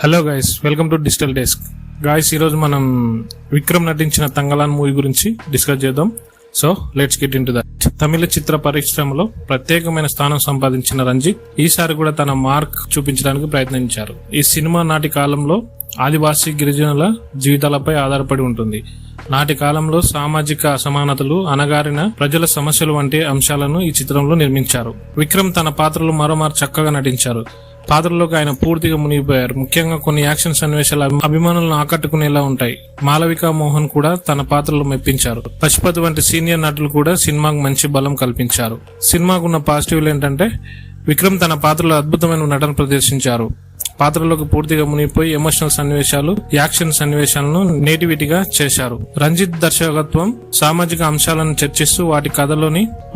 Hello guys, welcome to digital desk. Guys, ఈరోజు మనం విక్రమ్ నటించిన తంగలాన్ మూవీ గురించి డిస్కస్ చేద్దాం. So let's get into that. తమిళ చిత్ర పరిశ్రమలో ప్రత్యేకమైన స్థానం సంపాదించిన రంజిత్ ఈసారి కూడా తన మార్క్ చూపించడానికి ప్రయత్నించారు. ఈ సినిమా నాటి కాలంలో ఆదివాసీ గిరిజనుల జీవితాలపై ఆధారపడి ఉంటుంది. నాటి కాలంలో సామాజిక అసమానతలు, అణగారిన ప్రజల సమస్యలు వంటి అంశాలను ఈ చిత్రంలో నిర్మించారు. విక్రమ్ తన పాత్రలు మరోమారు చక్కగా నటించారు. పాత్రలోకి ఆయన పూర్తిగా మునిగిపోయారు. ముఖ్యంగా కొన్ని యాక్షన్ సన్నివేశాలు అభిమానులను ఆకట్టుకునేలా ఉంటాయి. మాలవికా మోహన్ కూడా తన పాత్రలు మెప్పించారు. పశుపతి వంటి సీనియర్ నటులు కూడా సినిమాకు మంచి బలం కల్పించారు. సినిమాకు ఉన్న పాజిటివ్లు ఏంటంటే విక్రమ్ తన పాత్రలో అద్భుతమైన నటన ప్రదర్శించారు. పాత్రలోకి పూర్తిగా మునిగిపోయి ఎమోషనల్ సన్నివేశాలు, యాక్షన్ సన్నివేశాలను నేటివిటీగా చేశారు. రంజిత్ దర్శకత్వం సామాజిక అంశాలను చర్చిస్తూ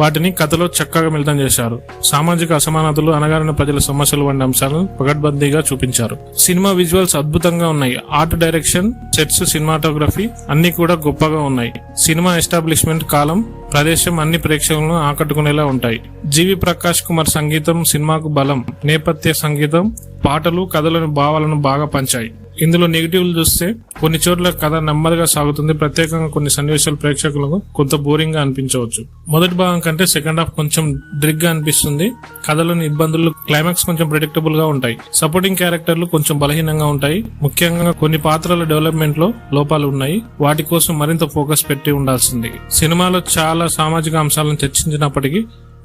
వాటిని కథలో చక్కగా మిళితం చేశారు. సామాజిక అసమానతలు, అణగారిన ప్రజల సమస్యలు వంటి అంశాలను పకడ్బందీగా చూపించారు. సినిమా విజువల్స్ అద్భుతంగా ఉన్నాయి. ఆర్ట్ డైరెక్షన్, సెట్స్, సినిమాటోగ్రఫీ అన్ని కూడా గొప్పగా ఉన్నాయి. సినిమా ఎస్టాబ్లిష్మెంట్, కాలం, ప్రదేశం అన్ని ప్రేక్షకులను ఆకట్టుకునేలా ఉంటాయి. జీవి ప్రకాష్ కుమార్ సంగీతం సినిమాకు బలం. నేపథ్య సంగీతం, పాటలు కథలోని భావాలను బాగా పంచాయి. ఇందులో నెగిటివ్లు చూస్తే కొన్ని చోట్ల కథ నెమ్మదిగా సాగుతుంది. ప్రత్యేకంగా కొన్ని సన్నివేశాలు ప్రేక్షకులకు కొంత బోరింగ్ గా అనిపించవచ్చు. మొదటి భాగం కంటే సెకండ్ హాఫ్ కొంచెం డ్రిగ్ గా అనిపిస్తుంది. కథలోని ఇబ్బందులు, క్లైమాక్స్ కొంచెం ప్రెడిక్టబుల్ గా ఉంటాయి. సపోర్టింగ్ క్యారెక్టర్లు కొంచెం బలహీనంగా ఉంటాయి. ముఖ్యంగా కొన్ని పాత్రల డెవలప్మెంట్ లో లోపాలు ఉన్నాయి. వాటి కోసం మరింత ఫోకస్ పెట్టి ఉండాల్సింది. సినిమాలో చాలా సామాజిక అంశాలను చర్చించినప్పటికీ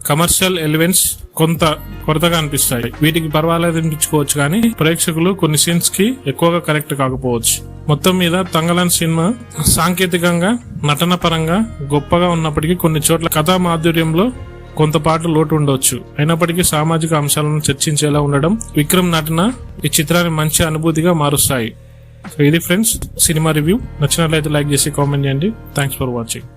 కమర్షియల్ ఎలిమెంట్స్ కొంత కొరతగా అనిపిస్తాయి. వీటికి పర్వాలేదు అనిపించుకోవచ్చు, కానీ ప్రేక్షకులు కొన్ని సీన్స్ కి ఎక్కువగా కరెక్ట్ కాకపోవచ్చు. మొత్తం మీద తంగలాన్ సినిమా సాంకేతికంగా, నటన పరంగా గొప్పగా ఉన్నప్పటికీ కొన్ని చోట్ల కథా మాధుర్యంలో కొంతపాటు లోటు ఉండవచ్చు. అయినప్పటికీ సామాజిక అంశాలను చర్చించేలా ఉండడం, విక్రమ్ నటన ఈ చిత్రాన్ని మంచి అనుభూతిగా మారుస్తాయి. సో ఇది ఫ్రెండ్స్ సినిమా రివ్యూ. నచ్చినట్లయితే లైక్ చేసి కామెంట్ చేయండి. Thanks for watching.